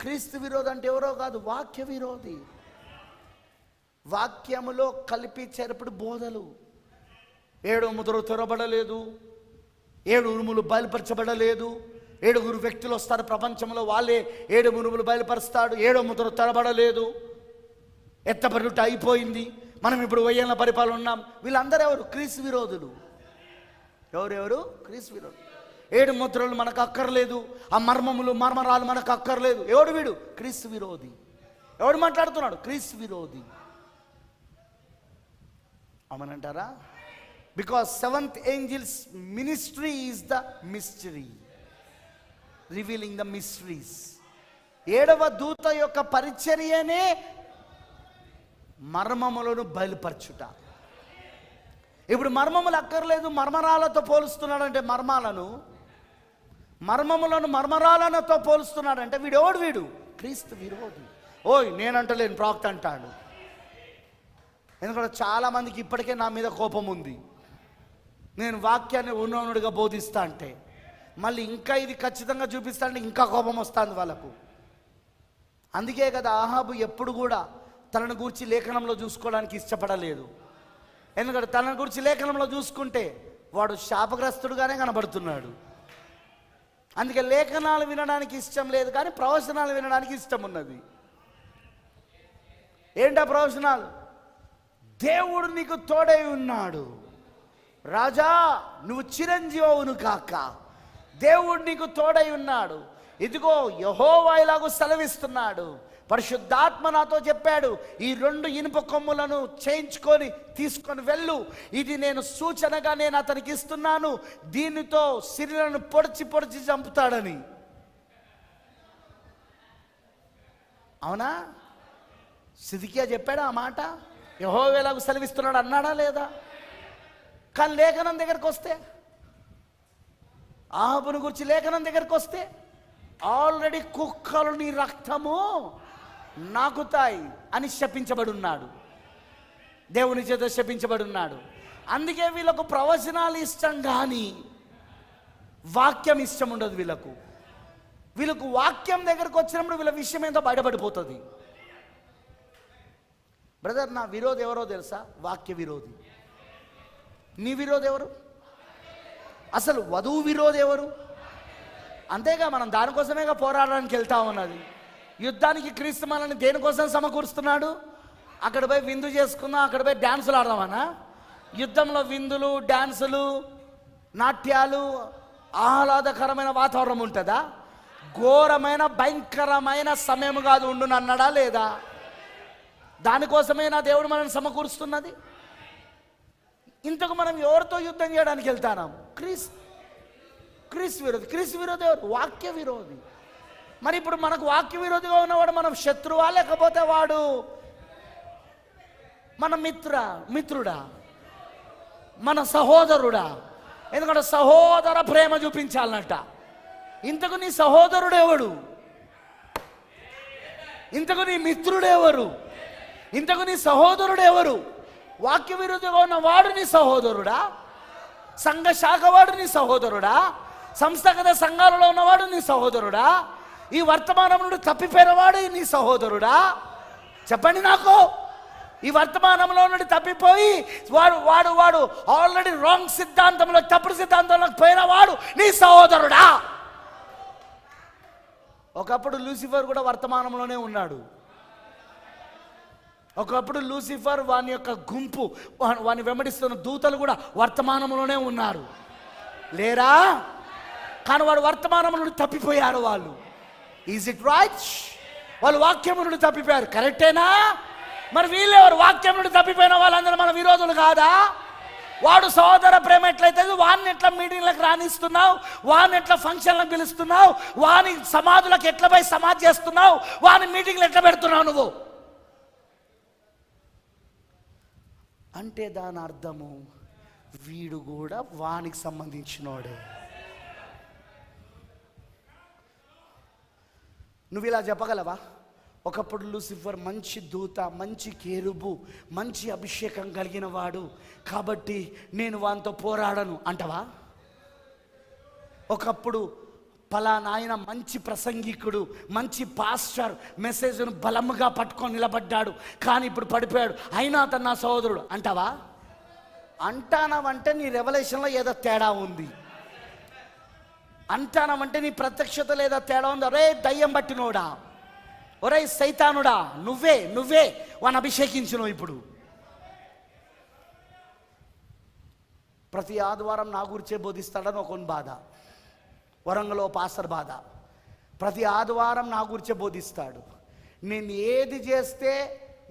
క్రీస్తు విరోధి అంటే ఎవరో కాదు, వాక్య విరోధి. వాక్యములో కలిపి చెరపుడు బోధలు. 7 ముద్రలు తెరవబడలేదు, 7 ఉరుములు బయలుపరచబడలేదు. 7 వ్యక్తులు వస్తారు ప్రపంచంలో, వాళ్ళే 7 ఉరుములు బయలుపరుస్తాడు. 7 ముద్రలు తెరబడలేదు, ఎత్తబడుట అయిపోయింది. మనం ఇప్పుడు 1000 ఏళ్ల పరిపాలన ఉన్నాం. వీళ్ళందరూ ఎవరు? క్రీస్తు విరోధులు. ఎవరెవరు? క్రీస్తు విరోధులు. 7 ముద్రలు మనకు అక్కర్లేదు, ఆ మర్మములు మర్మరాలు మనకు అక్కర్లేదు. ఎవడు వీడు? క్రీస్తు విరోధి. ఎవడు మాట్లాడుతున్నాడు? క్రీస్తు విరోధి. అవునంటారా? Because 7th angel's ministry is the mystery, revealing the mysteries. 7వ దూత యొక్క పరిచర్యనే మర్మములను బయలుపరచుట. ఇప్పుడు మర్మములు అక్కర్లేదు, మర్మరాలతో పోలుస్తున్నాడంటే మర్మములను మర్మరాలతో పోలుస్తున్నాడంటే వీడు క్రీస్తు విరోధి. ఓయ్ నేనంటలేను, ప్రాక్త అంటాడు. ఎందుకంటే చాలామందికి ఇప్పటికే నా మీద కోపం ఉంది. నేను వాక్యాన్ని ఉన్ననుడిగా బోధిస్తా అంటే, మళ్ళీ ఇంకా ఇది ఖచ్చితంగా చూపిస్తా అంటే ఇంకా కోపం వస్తుంది వాళ్ళకు. అందుకే కదా ఆహాబు ఎప్పుడు కూడా తనను గురించి లేఖనంలో చూసుకోవడానికి ఇష్టపడలేదు. ఎందుకంటే తనను గురించి లేఖనంలో చూసుకుంటే వాడు శాపగ్రస్తుడుగానే కనబడుతున్నాడు. అందుకే లేఖనాలు వినడానికి ఇష్టం లేదు, కానీ ప్రవచనాలు వినడానికి ఇష్టం ఉన్నది. ఏంటా ప్రవచనాలు? దేవుడు నీకు తోడై ఉన్నాడు రాజా, నువ్వు చిరంజీవును కాక, దేవుడు నీకు తోడై ఉన్నాడు. ఇదిగో యెహోవా ఇలాగూ సెలవిస్తున్నాడు, పరిశుద్ధాత్మ నాతో చెప్పాడు, ఈ 2 ఇనుప కొమ్ములను చేయించుకొని తీసుకొని వెళ్ళు, ఇది నేను సూచనగా నేను అతనికి ఇస్తున్నాను, దీనితో సిరిలను పొడిచి చంపుతాడని. అవునా? సిద్కియా చెప్పాడా ఆ మాట? యెహోవా ఇలాగూ సెలవిస్తున్నాడు అన్నాడా లేదా? కానీ లేఖనం దగ్గరికి వస్తే, ఆహాబును గురించి లేఖనం దగ్గరికి వస్తే, ఆల్రెడీ కుక్కలు నీ రక్తము నాకుతాయి అని శపించబడి ఉన్నాడు, దేవుని చేత శపించబడి ఉన్నాడు. అందుకే వీళ్ళకు ప్రవచనాలు ఇష్టం కానీ వాక్యం ఇష్టం ఉండదు వీళ్ళకు వాక్యం దగ్గరకు వచ్చినప్పుడు వీళ్ళ విషయం ఏంటో బయటపడిపోతుంది. బ్రదర్, నా విరోధి ఎవరో తెలుసా? వాక్య విరోధి. నీ విరోధి ఎవరు? అసలు వధువు విరోధి ఎవరు? అంతేగా, మనం దానికోసమేగా పోరాడడానికి వెళ్తా ఉన్నది. యుద్ధానికి క్రీస్తు మనల్ని దేనికోసం సమకూరుస్తున్నాడు? అక్కడ పోయి విందు చేసుకుందాం, అక్కడ పోయి డ్యాన్సులు ఆడదామనా? యుద్ధంలో విందులు, డ్యాన్సులు, నాట్యాలు, ఆహ్లాదకరమైన వాతావరణం ఉంటుందా? ఘోరమైన భయంకరమైన సమయం కాదు ఉండును అన్నాడా లేదా? దానికోసమే నా దేవుడు మనల్ని సమకూరుస్తున్నది. ఇంతకు మనం ఎవరితో యుద్ధం చేయడానికి వెళ్తాం? క్రీస్తు విరోధి. క్రీస్తు విరోధి ఎవరు? వాక్య విరోధి. మరి ఇప్పుడు మనకు వాక్య విరోధిగా ఉన్నవాడు మనం శత్రువా, లేకపోతే వాడు మన మిత్రుడా, మన సహోదరుడా? ఎందుకంటే సహోదర ప్రేమ చూపించాలన్నట. ఇంతకు నీ సహోదరుడు ఎవడు? ఇంతకు నీ మిత్రుడెవరు? ఇంతకు నీ సహోదరుడు ఎవరు? వాక్య విరోధిగా ఉన్న వాడు నీ సహోదరుడా? సంఘ శాఖవాడు నీ సహోదరుడా? సంస్థాగత సంఘాలలో ఉన్నవాడు నీ సహోదరుడా? ఈ వర్తమానం నుండి తప్పిపోయినవాడు నీ సహోదరుడా? చెప్పండి నాకు. ఈ వర్తమానంలో నుండి తప్పిపోయి వాడు ఆల్రెడీ రాంగ్ సిద్ధాంతంలో, తప్పుడు సిద్ధాంతంలోకి పోయినవాడు నీ సహోదరుడా? ఒకప్పుడు లూసిఫర్ కూడా వర్తమానంలోనే ఉన్నాడు. ఒకప్పుడు లూసిఫర్, వాని యొక్క గుంపు, వాని వెంబడిస్తున్న దూతలు కూడా వర్తమానంలోనే ఉన్నారు, లేరా? కానీ వాడు వర్తమానం నుండి తప్పిపోయారు వాళ్ళు. Is it right? వాళ్ళు వాక్యం నుండి తప్పిపోయారు, కరెక్టేనా? మరి వీళ్ళెవరు? వాక్యం నుండి తప్పిపోయిన వాళ్ళందరూ మన విరోధులు కాదా? వాడు సహోదర ప్రేమ ఎట్లయితే వాడిని ఎట్లా మీటింగ్లకు రాణిస్తున్నావు, వాడిని ఎట్లా ఫంక్షన్లకు పిలుస్తున్నావు, వాని సమాధులకు ఎట్లా పోయి సమాధి చేస్తున్నావు, వాని మీటింగ్లు ఎట్లా పెడుతున్నావు నువ్వు అంటే దాని అర్థము వీడు కూడా వానికి సంబంధించినోడే. నువ్వు ఇలా చెప్పగలవా? ఒకప్పుడు లూసిఫర్ మంచి దూత, మంచి కేరుబు, మంచి అభిషేకం కలిగిన వాడు కాబట్టి నేను వానితో పోరాడను అంటవా? ఒకప్పుడు పలానా ఆయన మంచి ప్రసంగికుడు, మంచి పాస్టర్, మెసేజ్ను బలముగా పట్టుకొని నిలబడ్డాడు, కానీ ఇప్పుడు పడిపోయాడు, అయినా అతను నా సహోదరుడు అంటావా? అంటానవంటే నీ రెవల్యూషన్లో ఏదో తేడా ఉంది, అంటానవంటే నీ ప్రత్యక్షత లేదా తేడా ఉంది. ఒరే దయ్యం పట్టినోడా, ఒరే సైతానుడా, నువ్వే వాడిని అభిషేకించును. ఇప్పుడు ప్రతి ఆదివారం నా గురించే బోధిస్తాడని ఒకని బాధ, వరంగల్లో పాస్టర్ బాధ. ప్రతి ఆదివారం నా గురించే బోధిస్తాడు, నేను ఏది చేస్తే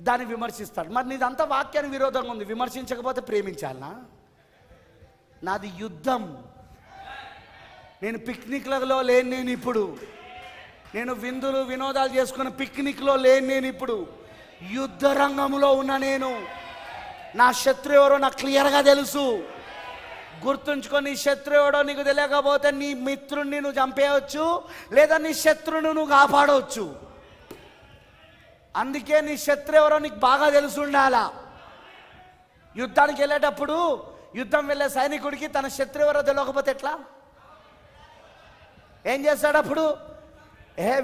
దాన్ని విమర్శిస్తాడు. మరి నీదంతా వాక్యానికి విరోధంగా ఉంది, విమర్శించకపోతే ప్రేమించాలనా? నాది యుద్ధం. నేను పిక్నిక్లలో లేను, నేను ఇప్పుడు నేను విందులు వినోదాలు చేసుకున్న పిక్నిక్లో లేను, నేను ఇప్పుడు యుద్ధ రంగంలో ఉన్న నేను. నా శత్రు ఎవరో నాకు క్లియర్గా తెలుసు. గుర్తుంచుకొని, శత్రు ఎవడో నీకు తెలియకపోతే నీ మిత్రుడిని నువ్వు చంపేయవచ్చు, లేదా నీ శత్రువును నువ్వు కాపాడవచ్చు. అందుకే నీ శత్రు ఎవరో నీకు బాగా తెలిసి ఉండాలా. యుద్ధానికి వెళ్ళేటప్పుడు యుద్ధం వెళ్ళే సైనికుడికి తన శత్రు ఎవరో తెలియకపోతే ఎట్లా? ఏం చేస్తాడు అప్పుడు?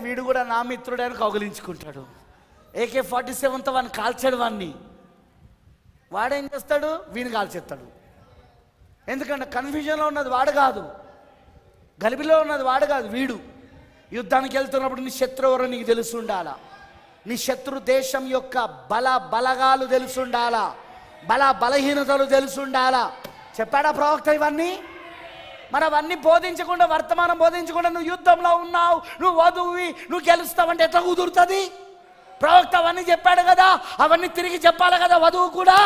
వీడు కూడా నా మిత్రుడే అని కౌగిలించుకుంటాడు. AK-47తో వాడిని కాల్చాడు. వాడేం చేస్తాడు? వీని కాల్చేస్తాడు. ఎందుకంటే కన్ఫ్యూజన్లో ఉన్నది వాడు కాదు, గలిబిలో ఉన్నది వాడు కాదు, వీడు. యుద్ధానికి వెళ్తున్నప్పుడు నీ శత్రు ఎవరో నీకు తెలిసి ఉండాలా. నీ శత్రు దేశం యొక్క బలగాలు తెలిసి ఉండాలా, బలహీనతలు తెలిసి ఉండాలా. చెప్పాడా ప్రవక్త ఇవన్నీ? మరి అవన్నీ బోధించకుండా, వర్తమానం బోధించకుండా నువ్వు యుద్ధంలో ఉన్నావు, నువ్వు వధువి, నువ్వు గెలుస్తావంటే ఎట్లా కుదురుతుంది? ప్రవక్త అవన్నీ చెప్పాడు కదా, అవన్నీ తిరిగి చెప్పాలి కదా వధువు కూడా.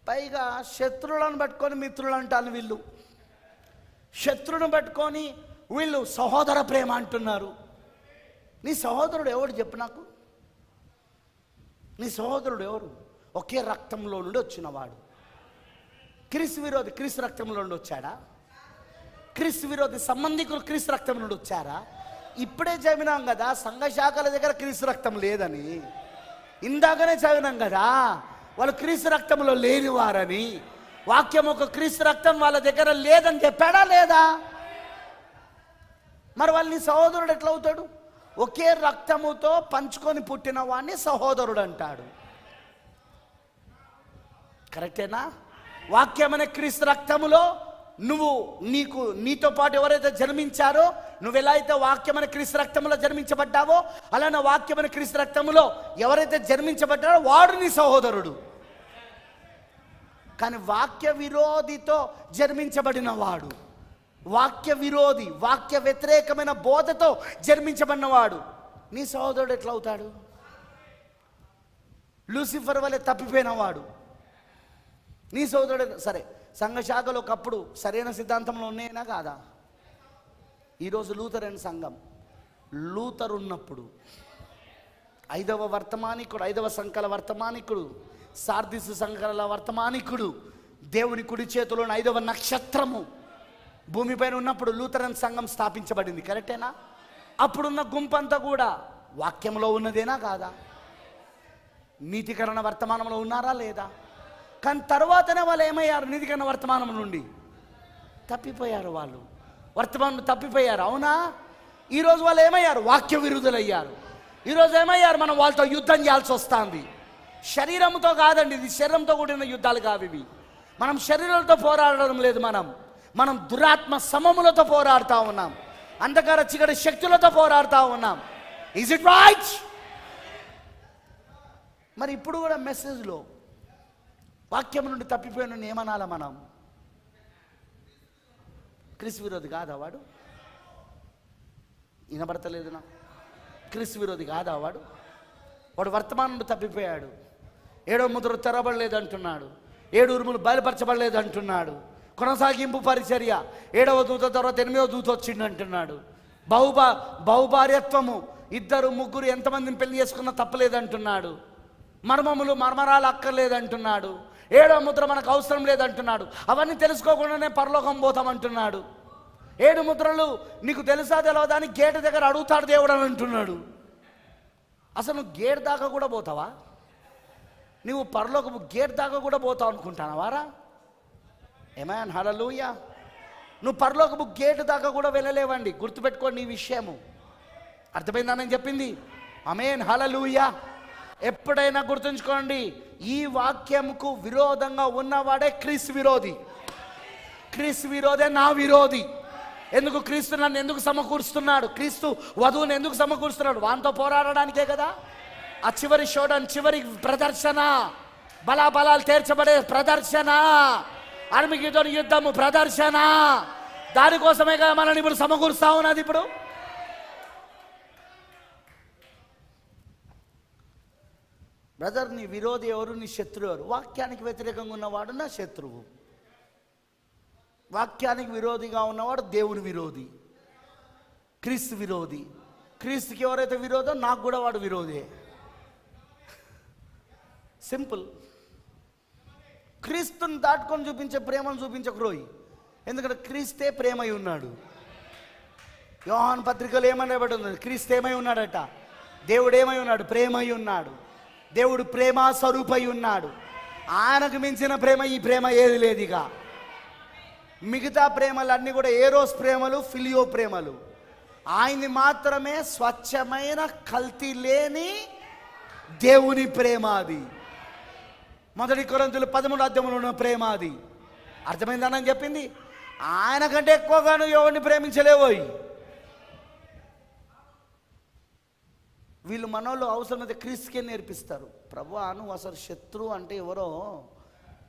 పైగా శత్రువులను పట్టుకొని మిత్రులు అంటాను వీళ్ళు, శత్రువును పట్టుకొని వీళ్ళు సహోదర ప్రేమ అంటున్నారు. నీ సహోదరుడు ఎవడు చెప్పు నాకు? నీ సహోదరుడు ఎవరు? ఒకే రక్తంలో నుండి వచ్చినవాడు. క్రీస్తు విరోధి క్రీస్తు రక్తంలో నుండి వచ్చాడా? క్రీస్తు విరోధి సంబంధికులు క్రీస్తు రక్తం నుండి వచ్చారా? ఇప్పుడే చదివినాం కదా సంఘ శాఖల దగ్గర క్రీస్తు రక్తం లేదని, ఇందాకనే చదివినాం కదా వాళ్ళు క్రీస్తు రక్తంలో లేనివారని. వాక్యం ఒక క్రీస్తు రక్తం వాళ్ళ దగ్గర లేదని చెప్పాడా లేదా? మరి వాళ్ళు నీ సహోదరుడు ఎట్లా అవుతాడు? ఒకే రక్తముతో పంచుకొని పుట్టిన వాడిని సహోదరుడు అంటాడు. కరెక్టేనా? వాక్యం అనే క్రీస్తు రక్తములో నీతో పాటు ఎవరైతే జన్మించారో, నువ్వు ఎలా అయితే వాక్యం అనే క్రీస్తు రక్తంలో జన్మించబడ్డావో, అలానే వాక్యం అనే క్రీస్తు రక్తములో ఎవరైతే జన్మించబడ్డారో వాడు నీ సహోదరుడు. కానీ వాక్య విరోధితో జన్మించబడిన వాడు, వాక్య విరోధి, వాక్య వ్యతిరేకమైన బోధతో జన్మించబడినవాడు నీ సహోదరుడు ఎట్లా అవుతాడు? లూసిఫర్ వలె తప్పిపోయినవాడు నీ సహోదరుడు. సరే, సంఘ శాఖలు ఒకప్పుడు సరైన సిద్ధాంతంలో ఉన్నాయినా కాదా? ఈరోజు లూథర్ అండ్ సంఘం, లూథర్ ఉన్నప్పుడు 5వ వర్తమానికుడు, 5వ సంకల వర్తమానికుడు, సార్దిసు సంకల వర్తమానికుడు, దేవుని కుడి చేతిలోని 5వ నక్షత్రము భూమిపైన ఉన్నప్పుడు లూథరన్ సంఘం స్థాపించబడింది. కరెక్టేనా? అప్పుడున్న గుంపంతా కూడా వాక్యంలో ఉన్నదేనా కాదా? నీతికరణ వర్తమానంలో ఉన్నారా లేదా? కానీ తర్వాతనే వాళ్ళు ఏమయ్యారు? నీతికరణ వర్తమానం నుండి తప్పిపోయారు. వాళ్ళు వర్తమానం తప్పిపోయారు. అవునా? ఈరోజు వాళ్ళు ఏమయ్యారు? వాక్య విరుద్ధులయ్యారు. ఈరోజు ఏమయ్యారు? మనం వాళ్ళతో యుద్ధం చేయాల్సి వస్తుంది. శరీరంతో కాదండి, ఇది శరీరంతో కూడిన యుద్ధాలు కావు ఇవి. మనం శరీరాలతో పోరాడడం లేదు, మనం దురాత్మ సమములతో పోరాడుతూ ఉన్నాం, అంధకార చీకటి శక్తులతో పోరాడుతూ ఉన్నాం. Is it right? మరి ఇప్పుడు కూడా మెసేజ్లో వాక్యం నుండి తప్పిపోయిన ఏమనాలా? మనం క్రీస్తు విరోధి కాదా వాడు? వినబడతలేదు నా? క్రీస్తు విరోధి కాదా వాడు? వాడు వర్తమానం నుండి తప్పిపోయాడు. 7వ ముద్ర తెరబడలేదు అంటున్నాడు, 7 ఉరుములు బయలుపరచబడలేదు అంటున్నాడు. కొనసాగింపు పరిచర్య, 7వ దూత తర్వాత 8వ దూత వచ్చిండు అంటున్నాడు. బహుభార్యత్వము, 2 3 ఎంతమందిని పెళ్లి చేసుకున్నా తప్పలేదంటున్నాడు. మర్మరాలు అక్కర్లేదంటున్నాడు. 7వ ముద్ర మనకు అవసరం లేదంటున్నాడు. అవన్నీ తెలుసుకోకుండానే పరలోకం పోతామంటున్నాడు. 7 ముద్రలు నీకు తెలుసా తెలియదా అని గేటు దగ్గర అడుగుతాడు దేవుడు అని అంటున్నాడు. అసలు నువ్వు గేట్ దాకా కూడా పోతావా? నువ్వు పరలోకపు గేట్ దాకా కూడా పోతావు అనుకుంటానవారా? ఆమేన్, హల్లెలూయా. నువ్వు పరలోకపు గేటు దాకా కూడా వెళ్ళలేవండి. గుర్తుపెట్టుకోండి ఈ విషయము. అర్థమైందా నేను చెప్పింది? ఆమేన్, హల్లెలూయా. ఎప్పుడైనా గుర్తుంచుకోండి, ఈ వాక్యంకు విరోధంగా ఉన్నవాడే క్రీస్తు విరోధి. క్రీస్తు విరోధే నా విరోధి. ఎందుకు? క్రీస్తు నన్ను ఎందుకు సమకూరుస్తున్నాడు? క్రీస్తు వధువుని ఎందుకు సమకూరుస్తున్నాడు? వానితో పోరాడడానికే కదా. ఆ చివరి షోడన్, చివరి ప్రదర్శన, బలాబలాలు తీర్చబడే ప్రదర్శన, అర్మగెద్దోను యుద్ధము ప్రదర్శన, దానికోసమే కదా మనల్ని ఇప్పుడు సమకూరుస్తా ఉన్నది. ఇప్పుడు బ్రదర్, నీ విరోధి ఎవరు? నీ శత్రువు ఎవరు? వాక్యానికి వ్యతిరేకంగా ఉన్నవాడు నా శత్రువు. వాక్యానికి విరోధిగా ఉన్నవాడు దేవుని విరోధి, క్రీస్తు విరోధి. క్రీస్తుకి ఎవరైతే విరోధో నాకు కూడా వాడు విరోధే. సింపుల్. క్రీస్తుని దాటుకొని చూపించే ప్రేమను చూపించకరోయి. ఎందుకంటే క్రీస్తే ప్రేమై ఉన్నాడు. యోహాను పత్రికలో ఏమని రాయబడింది? క్రీస్తు ఏమై ఉన్నాడట? దేవుడు ఏమై ఉన్నాడు? ప్రేమై ఉన్నాడు. దేవుడు ప్రేమ స్వరూపై ఉన్నాడు. ఆయనకు మించిన ప్రేమ ఈ ప్రేమ ఏది లేదు. ఇక మిగతా ప్రేమలన్నీ కూడా ఏరోస్ ప్రేమలు, ఫిలియో ప్రేమలు. ఆయన్ని మాత్రమే స్వచ్ఛమైన కల్తీ లేని దేవుని ప్రేమ అది. మొదటి కొరింథీయులు 13వ అధ్యాయంలో ఉన్న ప్రేమ అది. అర్థమైందని చెప్పింది. ఆయన కంటే ఎక్కువగా నువ్వు ఎవరిని ప్రేమించలేవోయి. వీళ్ళు మనోళ్ళు అవసరమైతే క్రీస్తుకే నేర్పిస్తారు. ప్రభువా, నువ్వు అసలు శత్రువు అంటే ఎవరో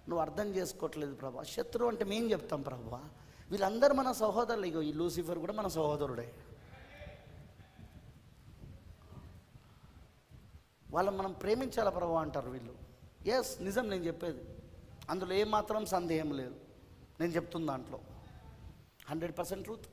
నువ్వు అర్థం చేసుకోవట్లేదు ప్రభా. శత్రువు అంటే మేము చెప్తాం ప్రభువా. వీళ్ళందరూ మన సహోదరులు. ఇగో ఈ లూసిఫర్ కూడా మన సహోదరుడే. వాళ్ళని మనం ప్రేమించాలా ప్రభువా అంటారు వీళ్ళు. ఎస్, నిజం నేను చెప్పేది. అందులో ఏమాత్రం సందేహం లేదు. నేను చెప్తున్న దాంట్లో 100% ట్రూత్.